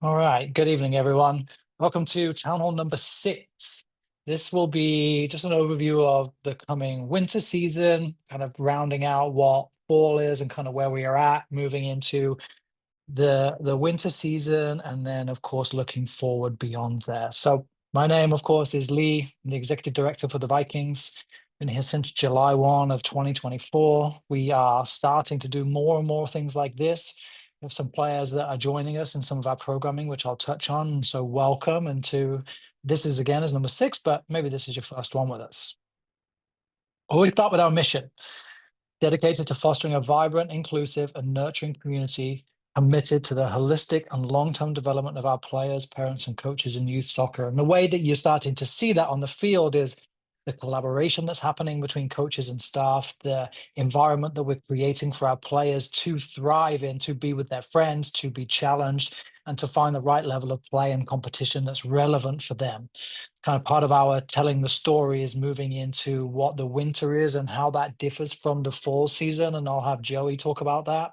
All right, good evening, everyone. Welcome to Town Hall number 6. This will be just an overview of the coming winter season, kind of rounding out what fall is and kind of where we are at, moving into the winter season, and then, of course, looking forward beyond there. So my name, of course, is Lee. I'm the executive director for the Vikings. Been here since July 1 of 2024. We are starting to do more and more things like this. We have some players that are joining us in some of our programming, which I'll touch on. So welcome. And to this is again is number 6, but maybe this is your first one with us. We start with our mission, dedicated to fostering a vibrant, inclusive, and nurturing community committed to the holistic and long-term development of our players, parents, and coaches in youth soccer. And the way that you're starting to see that on the field is the collaboration that's happening between coaches and staff, the environment that we're creating for our players to thrive in, to be with their friends, to be challenged, and to find the right level of play and competition that's relevant for them. Kind of part of our telling the story is moving into what the winter is and how that differs from the fall season. And I'll have Joey talk about that.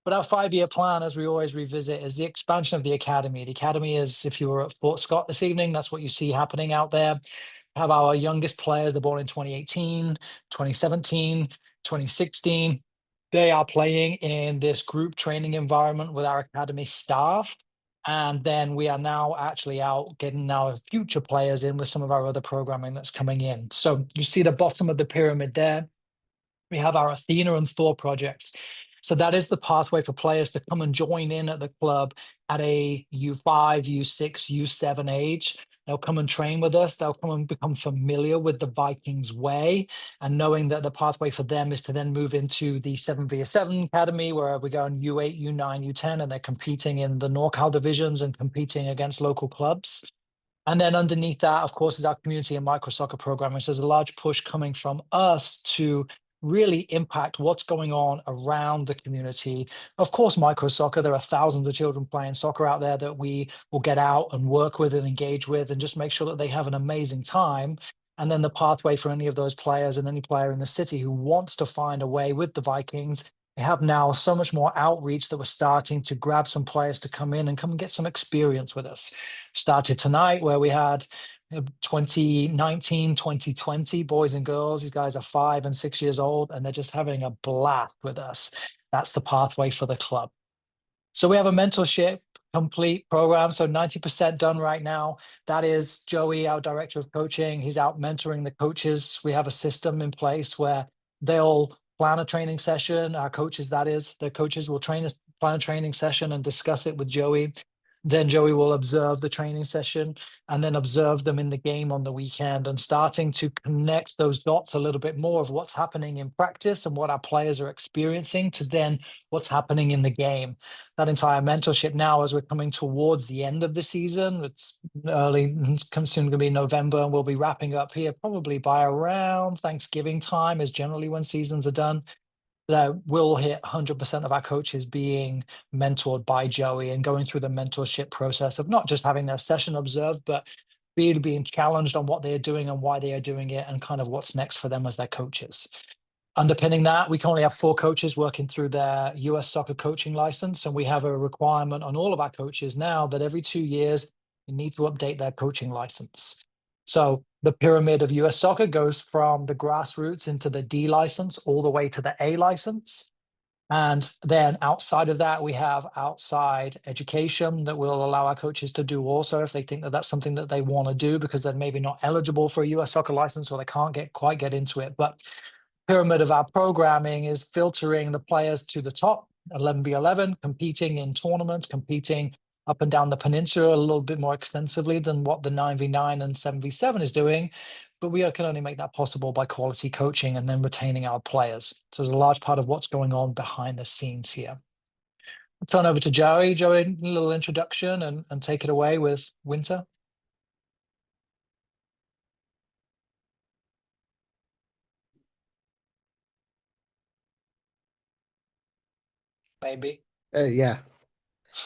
But our 5-year plan, as we always revisit, is the expansion of the academy. The academy is, if you were at Fort Scott this evening, that's what you see happening out there. Have our youngest players, they're born in 2018, 2017, 2016. They are playing in this group training environment with our academy staff. And then we are now actually out getting our future players in with some of our other programming that's coming in. So you see the bottom of the pyramid there. We have our Athena and Thor projects. So that is the pathway for players to come and join in at the club at a U5, U6, U7 age. They'll come and train with us. They'll come and become familiar with the Vikings way, and knowing that the pathway for them is to then move into the 7v7 academy, where we go in U8, U9, U10, and they're competing in the NorCal divisions and competing against local clubs. And then underneath that, of course, is our community and micro soccer program, which there's a large push coming from us to really impact what's going on around the community. Of course, micro soccer, there are thousands of children playing soccer out there that we will get out and work with and engage with and just make sure that they have an amazing time. And then the pathway for any of those players and any player in the city who wants to find a way with the Vikings. They have now so much more outreach that we're starting to grab some players to come in and come and get some experience with us. Started tonight where we had 2019, 2020 boys and girls. These guys are 5 and 6 years old, and they're just having a blast with us. That's the pathway for the club. So we have a mentorship complete program. So 90% done right now. That is Joey, our director of coaching. He's out mentoring the coaches. We have a system in place where they'll plan a training session. Our coaches, that is, the coaches will plan a training session and discuss it with Joey. Then Joey will observe the training session and then observe them in the game on the weekend, and starting to connect those dots a little bit more of what's happening in practice and what our players are experiencing to then what's happening in the game. That entire mentorship now, as we're coming towards the end of the season, it's early, it's soon going to be November, and we'll be wrapping up here probably by around Thanksgiving time is generally when seasons are done. That will hit 100% of our coaches being mentored by Joey and going through the mentorship process of not just having their session observed, but really being challenged on what they are doing and why they are doing it and kind of what's next for them as their coaches. Underpinning that, we currently have 4 coaches working through their US soccer coaching license, and we have a requirement on all of our coaches now that every 2 years we need to update their coaching license. So the pyramid of US soccer goes from the grassroots into the D license all the way to the A license. And then outside of that, we have outside education that will allow our coaches to do also if they think that that's something that they want to do, because they're maybe not eligible for a US soccer license or they can't quite get into it. But pyramid of our programming is filtering the players to the top, 11v11, competing in tournaments, competing up and down the peninsula a little bit more extensively than what the 9v9 and 7v7 is doing. But we can only make that possible by quality coaching and then retaining our players. So there's a large part of what's going on behind the scenes here. I'll turn over to Joey. Joey, a little introduction and take it away with winter. Maybe. Yeah.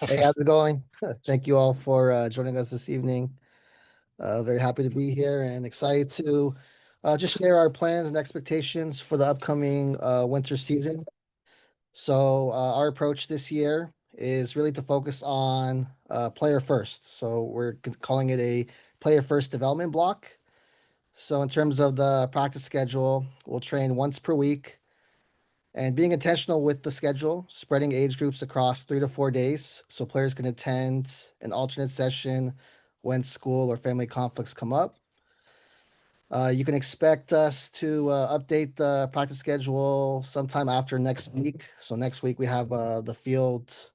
Hey, how's it going? Thank you all for joining us this evening. Very happy to be here and excited to just share our plans and expectations for the upcoming winter season. So our approach this year is really to focus on player first. So we're calling it a player first development block. So in terms of the practice schedule, we'll train once per week and being intentional with the schedule, spreading age groups across 3 to 4 days so players can attend an alternate session when school or family conflicts come up. You can expect us to update the practice schedule sometime after next week. So next week we have the field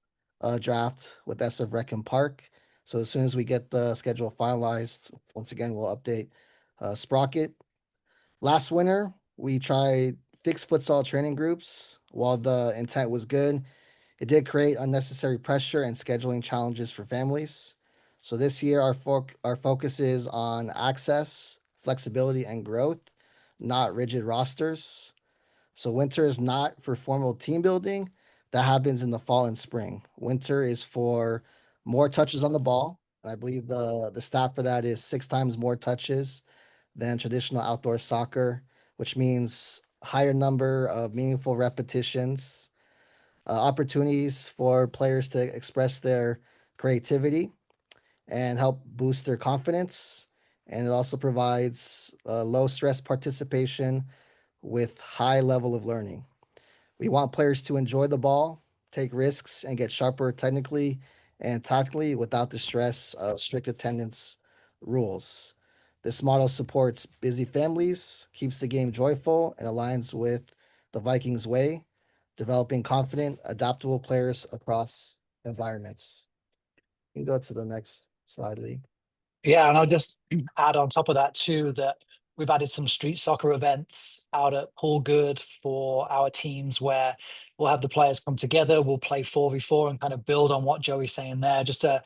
draft with SF Rec and Park. So as soon as we get the schedule finalized, once again we'll update Sprocket. Last winter we tried fixed futsal training groups. While the intent was good, it did create unnecessary pressure and scheduling challenges for families. So this year, our focus is on access, flexibility, and growth, not rigid rosters. So winter is not for formal team building. That happens in the fall and spring. Winter is for more touches on the ball. And I believe the stat for that is 6 times more touches than traditional outdoor soccer, which means higher number of meaningful repetitions, opportunities for players to express their creativity and help boost their confidence. And it also provides low stress participation with high level of learning. We want players to enjoy the ball, take risks, and get sharper technically and tactically without the stress of strict attendance rules. This model supports busy families, keeps the game joyful, and aligns with the Vikings way, developing confident, adaptable players across environments. You can go to the next slide, Lee. Yeah, and I'll just add on top of that too that we've added some street soccer events out at Paul Good for our teams where we'll have the players come together, we'll play 4v4 and kind of build on what Joey's saying there. Just a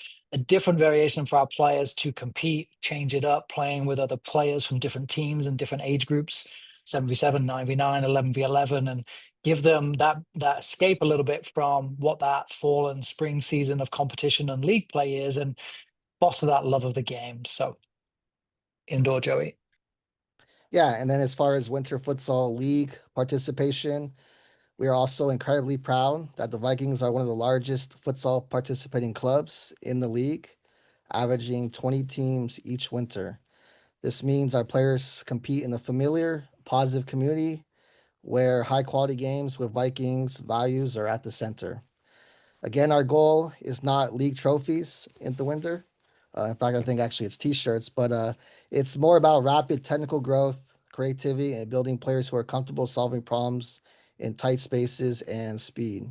different variation for our players to compete, change it up, playing with other players from different teams and different age groups, 7v7, 9v9, 11v11, and give them that escape a little bit from what that fall and spring season of competition and league play is, and foster that love of the game. So indoor, Joey. Yeah, and then as far as Winter Futsal League participation, we are also incredibly proud that the Vikings are one of the largest futsal participating clubs in the league, averaging 20 teams each winter. This means our players compete in a familiar, positive community where high quality games with Vikings values are at the center. Again, our goal is not league trophies in the winter. In fact, I think actually it's t-shirts, but it's more about rapid technical growth, creativity, and building players who are comfortable solving problems in tight spaces and speed.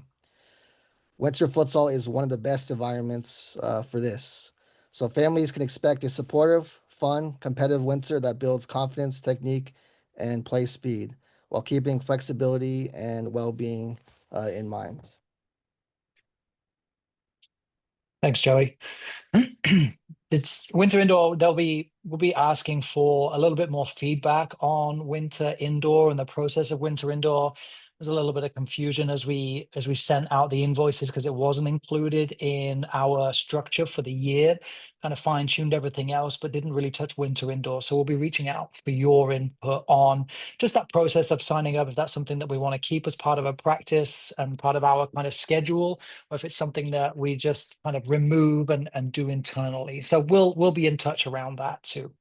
Winter futsal is one of the best environments for this. So families can expect a supportive, fun, competitive winter that builds confidence, technique, and play speed while keeping flexibility and well-being in mind. Thanks, Joey. It's winter indoor. We'll be asking for a little bit more feedback on winter indoor and the process of winter indoor. There's a little bit of confusion as we sent out the invoices because it wasn't included in our structure for the year. Kind of fine-tuned everything else, but didn't really touch winter indoor. So we'll be reaching out for your input on just that process of signing up, if that's something that we want to keep as part of a practice and part of our kind of schedule, or if it's something that we just kind of remove and do internally. So we'll be in touch around that too.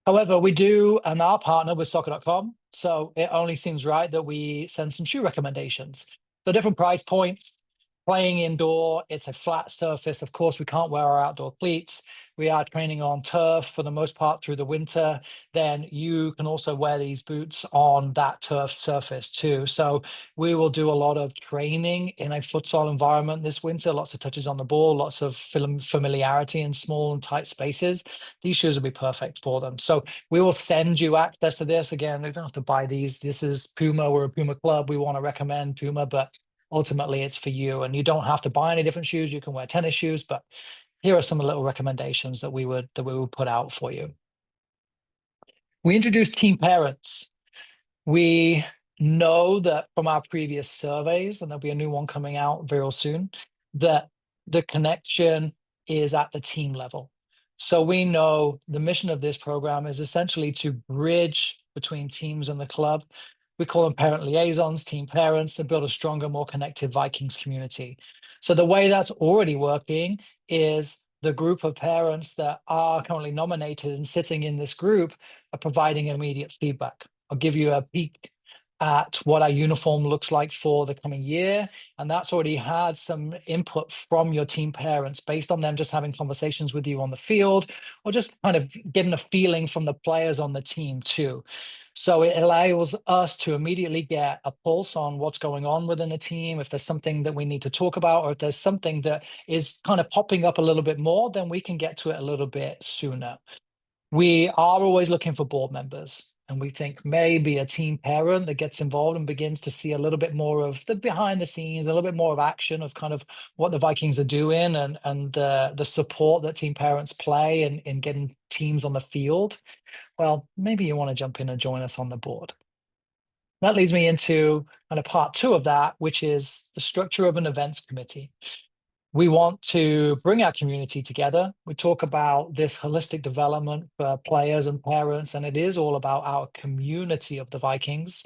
However, we do and our partner with soccer.com, so it only seems right that we send some shoe recommendations. So different price points, playing indoor, it's a flat surface. Of course, we can't wear our outdoor cleats. We are training on turf for the most part through the winter. Then you can also wear these boots on that turf surface too. So we will do a lot of training in a futsal environment this winter, lots of touches on the ball, lots of familiarity in small and tight spaces. These shoes will be perfect for them. So we will send you access to this. Again, you don't have to buy these. This is Puma. We're a Puma club. We want to recommend Puma, but ultimately it's for you. And you don't have to buy any different shoes. You can wear tennis shoes, but here are some little recommendations that we would put out for you. We introduced team parents. We know that from our previous surveys, and there'll be a new one coming out very soon, that the connection is at the team level. So we know the mission of this program is essentially to bridge between teams and the club. We call them parent liaisons, team parents, to build a stronger, more connected Vikings community. So the way that's already working is the group of parents that are currently nominated and sitting in this group are providing immediate feedback. I'll give you a peek at what our uniform looks like for the coming year. And that's already had some input from your team parents based on them just having conversations with you on the field, or just kind of getting a feeling from the players on the team too. So it allows us to immediately get a pulse on what's going on within a team. If there's something that we need to talk about, or if there's something that is kind of popping up a little bit more, then we can get to it a little bit sooner. We are always looking for board members, and we think maybe a team parent that gets involved and begins to see a little bit more of the behind the scenes, a little bit more of action of kind of what the Vikings are doing, and the support that team parents play in getting teams on the field. Well, maybe you want to jump in and join us on the board. That leads me into kind of part two of that, which is the structure of an events committee. We want to bring our community together. We talk about this holistic development for players and parents, and it is all about our community of the Vikings.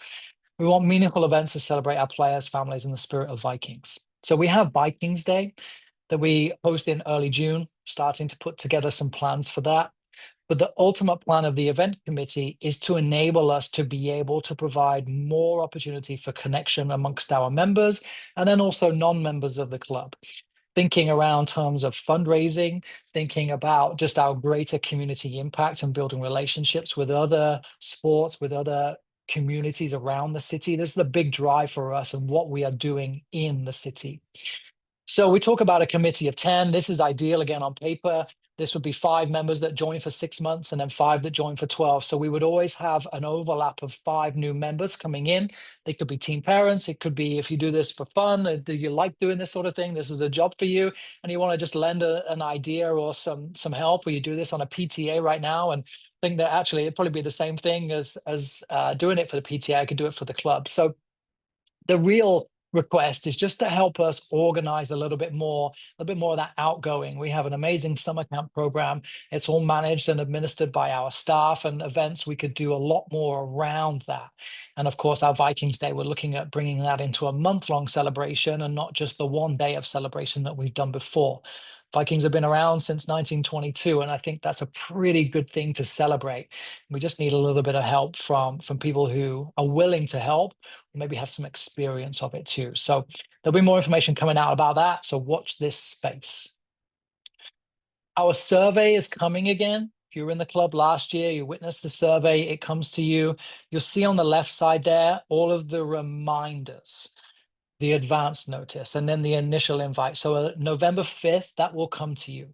We want meaningful events to celebrate our players, families, and the spirit of Vikings. So we have Vikings Day that we host in early June, starting to put together some plans for that. But the ultimate plan of the event committee is to enable us to be able to provide more opportunity for connection amongst our members, and then also non-members of the club. Thinking around terms of fundraising, thinking about just our greater community impact and building relationships with other sports, with other communities around the city. This is a big drive for us and what we are doing in the city. So we talk about a committee of 10. This is ideal again on paper. This would be 5 members that join for 6 months and then 5 that join for 12. So we would always have an overlap of 5 new members coming in. They could be team parents. It could be if you do this for fun, do you like doing this sort of thing? This is a job for you, and you want to just lend an idea or some help, or you do this on a PTA right now and think that actually it'd probably be the same thing as doing it for the PTA. I could do it for the club. So the real request is just to help us organize a little bit more of that outgoing. We have an amazing summer camp program. It's all managed and administered by our staff, and events we could do a lot more around that. And of course, our Vikings Day, we're looking at bringing that into a month-long celebration and not just the one day of celebration that we've done before. Vikings have been around since 1922, and I think that's a pretty good thing to celebrate. We just need a little bit of help from people who are willing to help, maybe have some experience of it too. So there'll be more information coming out about that. So watch this space. Our survey is coming again. If you were in the club last year, you witnessed the survey, it comes to you. You'll see on the left side there, all of the reminders, the advance notice, and then the initial invite. So November 5th, that will come to you.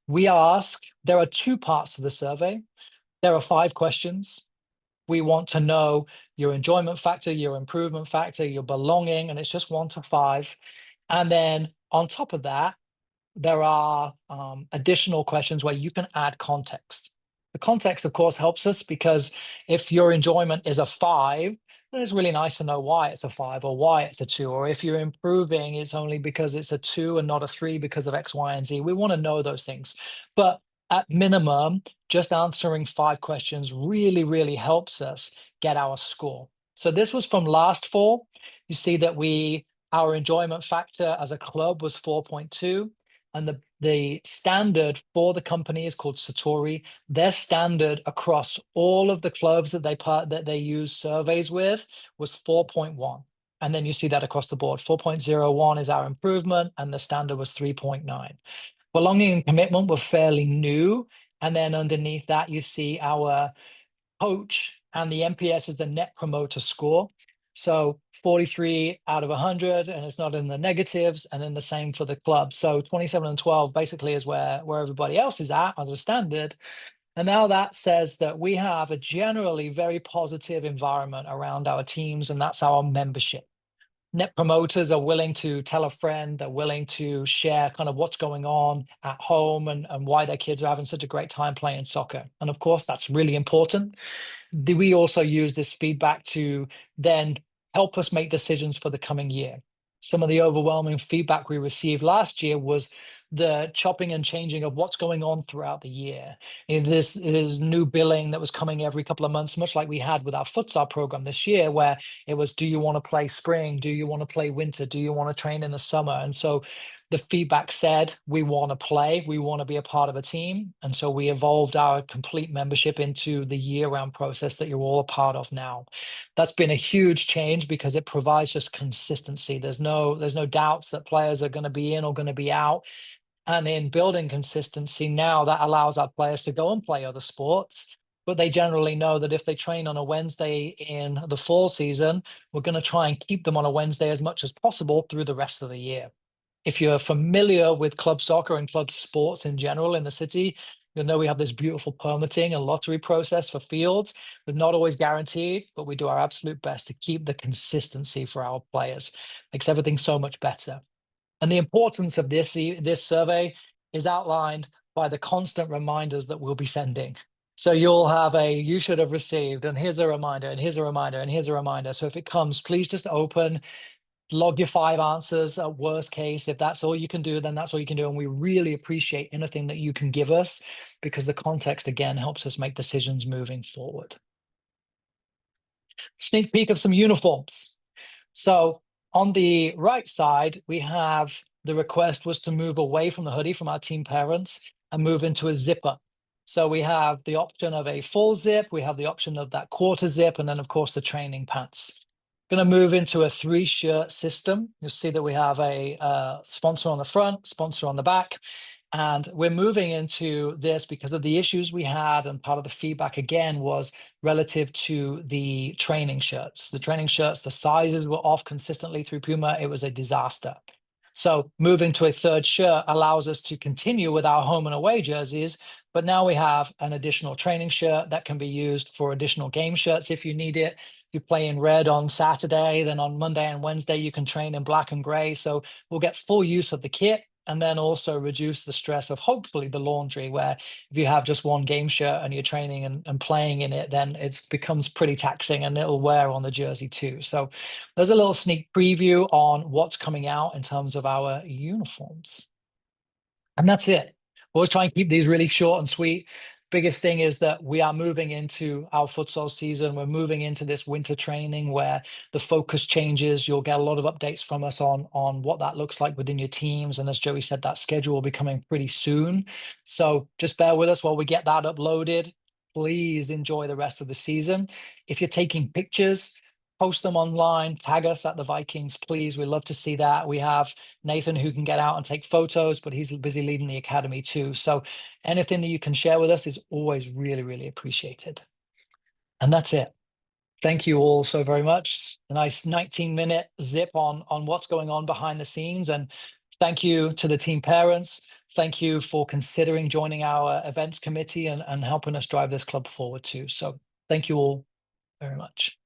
We ask, there are 2 parts to the survey. There are 5 questions. We want to know your enjoyment factor, your improvement factor, your belonging, and it's just 1 to 5. And then on top of that, there are additional questions where you can add context. The context, of course, helps us because if your enjoyment is a 5, then it's really nice to know why it's a 5 or why it's a 2. Or if you're improving, it's only because it's a 2 and not a 3 because of X, Y, and Z. We want to know those things. But at minimum, just answering 5 questions really, really helps us get our score. So this was from last fall. You see that our enjoyment factor as a club was 4.2. And the standard for the company is called Satori. Their standard across all of the clubs that they use surveys with was 4.1. And then you see that across the board. 4.01 is our improvement, and the standard was 3.9. Belonging and commitment were fairly new. And then underneath that, you see our coach, and the NPS is the net promoter score. So 43 out of 100, and it's not in the negatives, and then the same for the club. So 27 and 12 basically is where everybody else is at the standard. And now that says that we have a generally very positive environment around our teams, and that's our membership. Net promoters are willing to tell a friend, they're willing to share kind of what's going on at home and why their kids are having such a great time playing soccer. And of course, that's really important. We also use this feedback to then help us make decisions for the coming year. some of the overwhelming feedback we received last year was the chopping and changing of what's going on throughout the year. It is new billing that was coming every couple of months, much like we had with our futsal program this year, where it was, do you want to play spring? Do you want to play winter? Do you want to train in the summer? And so the feedback said, we want to play, we want to be a part of a team. And so we evolved our complete membership into the year-round process that you're all a part of now. That's been a huge change because it provides just consistency. There's no doubts that players are going to be in or going to be out. And in building consistency now, that allows our players to go and play other sports, but they generally know that if they train on a Wednesday in the fall season, we're going to try and keep them on a Wednesday as much as possible through the rest of the year. If you're familiar with club soccer and club sports in general in the city, you'll know we have this beautiful permitting and lottery process for fields. They're not always guaranteed, but we do our absolute best to keep the consistency for our players. Makes everything so much better. And the importance of this survey is outlined by the constant reminders that we'll be sending. So you'll have you should have received, and here's a reminder, and here's a reminder, and here's a reminder. So if it comes, please just open, log your 5 answers at worst case. If that's all you can do, then that's all you can do. And we really appreciate anything that you can give us, because the context, again, helps us make decisions moving forward. Sneak peek of some uniforms. So on the right side, we have the request was to move away from the hoodie from our team parents and move into a zipper. So we have the option of a full zip, we have the option of that quarter zip, and then of course the training pants. Going to move into a 3-shirt system. You'll see that we have a sponsor on the front, sponsor on the back. And we're moving into this because of the issues we had, and part of the feedback again was relative to the training shirts. The training shirts, the sizes were off consistently through Puma. It was a disaster. So moving to a 3rd shirt allows us to continue with our home and away jerseys, but now we have an additional training shirt that can be used for additional game shirts if you need it. You play in red on Saturday, then on Monday and Wednesday you can train in black and gray. So we'll get full use of the kit, and then also reduce the stress of hopefully the laundry, where if you have just one game shirt and you're training and playing in it, then it becomes pretty taxing and it'll wear on the jersey too. So there's a little sneak preview on what's coming out in terms of our uniforms. And that's it. We'll always try and keep these really short and sweet. Biggest thing is that we are moving into our futsal season. We're moving into this winter training where the focus changes. You'll get a lot of updates from us on what that looks like within your teams. And as Joey said, that schedule will be coming pretty soon. So just bear with us while we get that uploaded. Please enjoy the rest of the season. If you're taking pictures, post them online, tag us at the Vikings, please. We love to see that. We have Nathan who can get out and take photos, but he's busy leading the academy too. So anything that you can share with us is always really, really appreciated. And that's it. Thank you all so very much. A nice 19-minute zip on what's going on behind the scenes. And thank you to the team parents. Thank you for considering joining our events committee and helping us drive this club forward too. So thank you all very much.